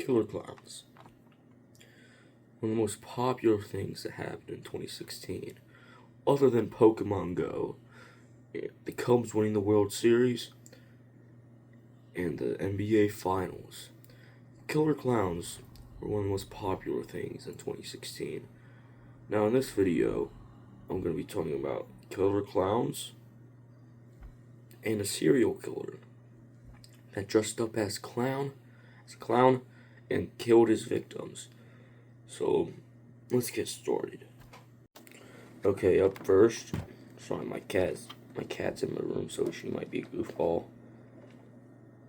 Killer clowns. One of the most popular things that happened in 2016, other than Pokemon Go, the Cubs winning the World Series, and the NBA Finals. Killer clowns were one of the most popular things in 2016. Now in this video, I'm going to be talking about killer clowns and a serial killer that dressed up as a clown, and killed his victims. So, let's get started. Okay, up first, sorry, my cat's in my room, so she might be a goofball.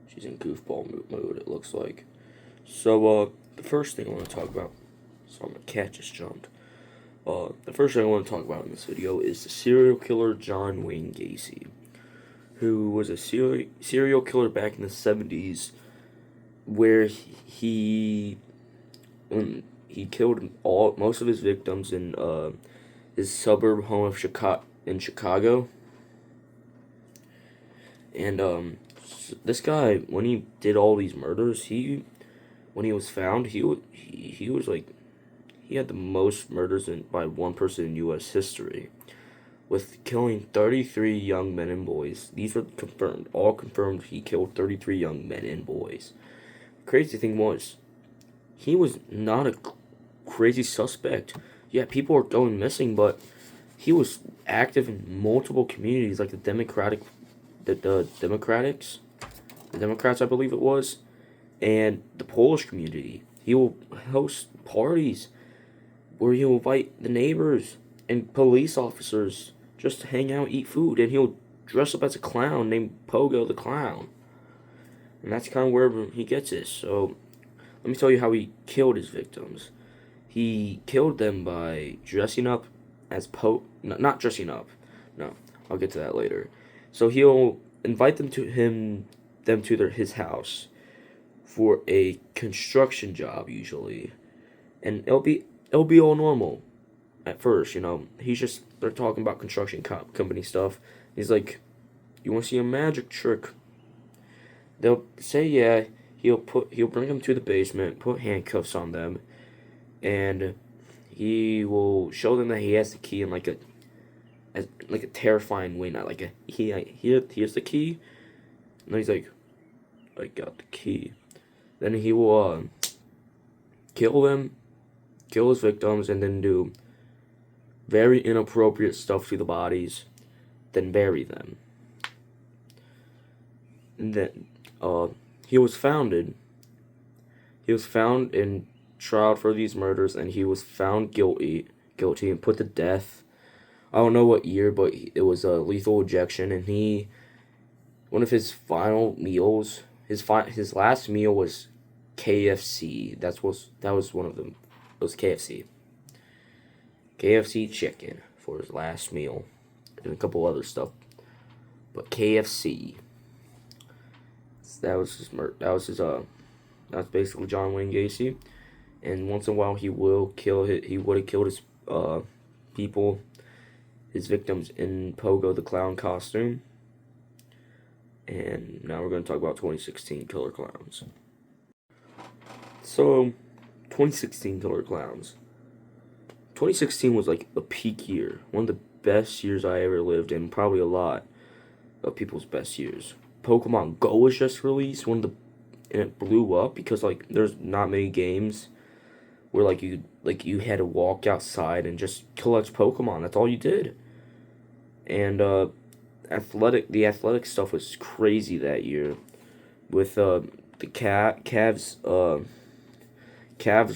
She's in goofball mode, it looks like. So, the first thing I want to talk about, sorry, my cat just jumped. The first thing I want to talk about in this video is the serial killer John Wayne Gacy, who was a serial killer back in the 70s, where he killed most of his victims in his suburb home of Chicago. And this guy, when he did all these murders, when he was found, he was like, he had the most murders by one person in U.S. history, with killing 33 young men and boys. These were all confirmed. He killed 33 young men and boys. The crazy thing was, he was not a crazy suspect. Yeah, people were going missing, but he was active in multiple communities, like the Democrats, I believe it was, and the Polish community. He will host parties where he'll invite the neighbors and police officers just to hang out, eat food, and he'll dress up as a clown named Pogo the Clown. And that's kind of where he gets this. So, let me tell you how he killed his victims. He killed them by dressing up as not dressing up. No, I'll get to that later. So he'll invite them to his house for a construction job usually, and it'll be all normal at first. They're talking about construction company stuff. He's like, "You want to see a magic trick?" They'll say, "Yeah." He'll bring them to the basement, put handcuffs on them, and he will show them that he has the key in like a terrifying way, not like here's the key. And he's like, "I got the key." Then he will kill his victims, and then do very inappropriate stuff to the bodies, then bury them. And then he was found and tried for these murders, and he was found guilty and put to death. I don't know what year, but it was a lethal injection, and one of his final meals, his last meal was KFC. That was one of them. It was KFC chicken for his last meal, and a couple other stuff, but KFC. That's basically John Wayne Gacy. And once in a while, he would have killed his his victims in Pogo the Clown costume. And now we're going to talk about 2016 killer clowns. So, 2016 killer clowns. 2016 was like a peak year, one of the best years I ever lived in, probably a lot of people's best years. Pokemon Go was just released, and it blew up because like there's not many games where you had to walk outside and just collect Pokemon. That's all you did. And the athletic stuff was crazy that year, with the Cavs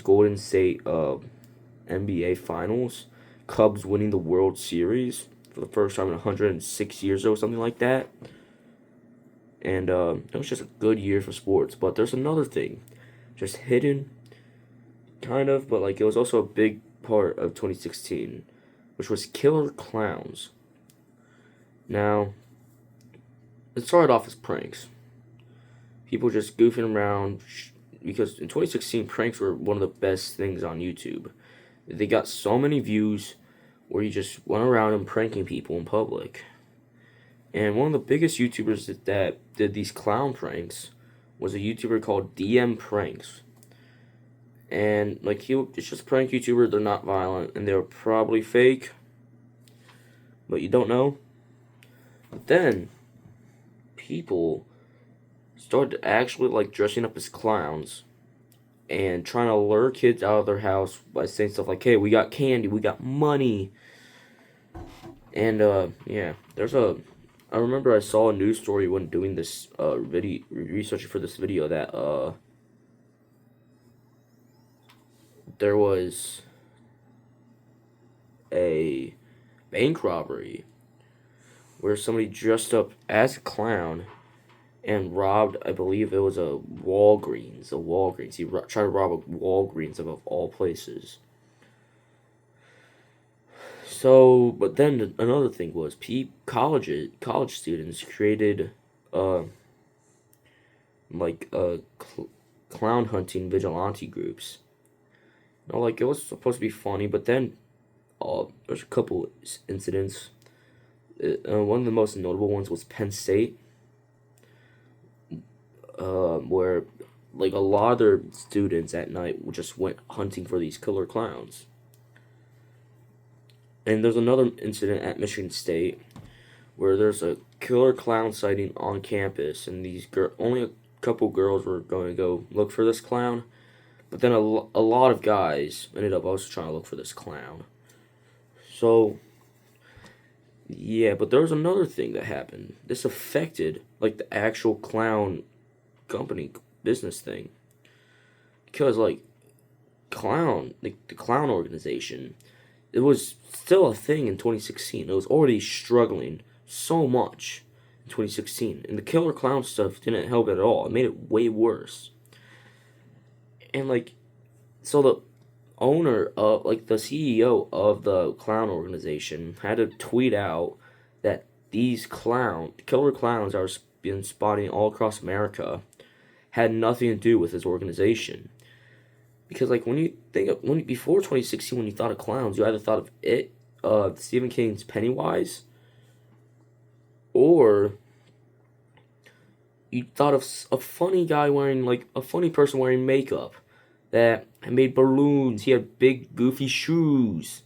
Golden State NBA Finals, Cubs winning the World Series for the first time in 106 years or something like that. And it was just a good year for sports. But there's another thing, just hidden, kind of, but like it was also a big part of 2016, which was killer clowns. Now, it started off as pranks. People just goofing around, because in 2016, pranks were one of the best things on YouTube. They got so many views where you just went around and pranking people in public. And one of the biggest YouTubers that did these clown pranks was a YouTuber called DM Pranks. And like it's just a prank YouTuber. They're not violent, and they're probably fake, but you don't know. But then people started actually like dressing up as clowns and trying to lure kids out of their house by saying stuff like, "Hey, we got candy, we got money," and yeah, I remember I saw a news story when doing this video researching for this video that there was a bank robbery where somebody dressed up as a clown and robbed, I believe it was a Walgreens. He tried to rob a Walgreens of all places. So, but then another thing was, college students created, uh, like, clown hunting vigilante groups. You know, like, it was supposed to be funny, but then, there's a couple incidents. One of the most notable ones was Penn State, where like a lot of their students at night just went hunting for these killer clowns. And there's another incident at Michigan State where there's a killer clown sighting on campus, and only a couple girls were going to go look for this clown, but then a lot of guys ended up also trying to look for this clown. So yeah, but there was another thing that happened. This affected like the actual clown company business thing, because like the clown organization, it was still a thing in 2016. It was already struggling so much in 2016, and the killer clown stuff didn't help at all. It made it way worse. And like, so the owner of like the CEO of the clown organization had to tweet out that these killer clowns are being spotting all across America had nothing to do with his organization. Because like before 2016, when you thought of clowns, you either thought of Stephen King's Pennywise, or you thought of a funny guy wearing like a funny person wearing makeup that made balloons. He had big goofy shoes.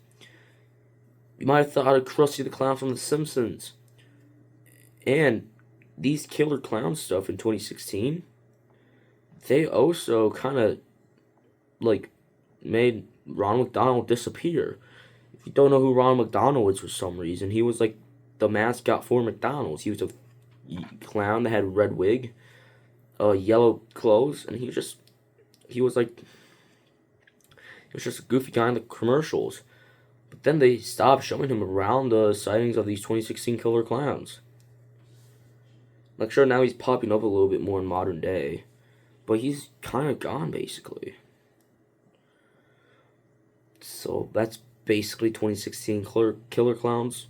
You might have thought of Krusty the Clown from The Simpsons. And these killer clown stuff in 2016, they also kind of like made Ronald McDonald disappear. If you don't know who Ronald McDonald is for some reason, he was like the mascot for McDonald's. He was a clown that had a red wig, yellow clothes, and he was just a goofy guy in the commercials. But then they stopped showing him around the sightings of these 2016 killer clowns. Like, sure, now he's popping up a little bit more in modern day, but he's kind of gone, basically. So that's basically 2016 killer clowns.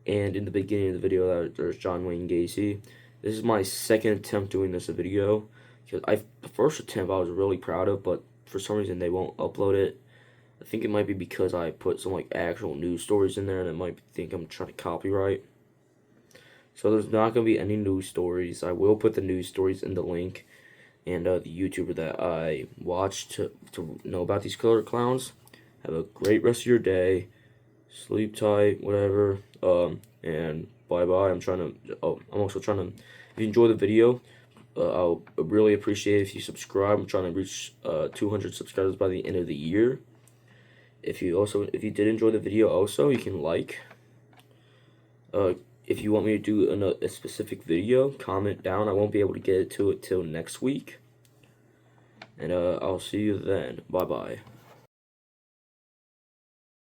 And in the beginning of the video, there's John Wayne Gacy. This is my second attempt doing this video. Because the first attempt I was really proud of, but for some reason they won't upload it. I think it might be because I put some like actual news stories in there, and it might think I'm trying to copyright. So there's not going to be any news stories. I will put the news stories in the link, and the YouTuber that I watched to know about these killer clowns. Have a great rest of your day. Sleep tight, whatever. And bye-bye. I'm also trying to, if you enjoy the video, I'll really appreciate it if you subscribe. I'm trying to reach 200 subscribers by the end of the year. If you did enjoy the video also, you can like. If you want me to do a specific video, comment down. I won't be able to get to it till next week. And I'll see you then. Bye-bye.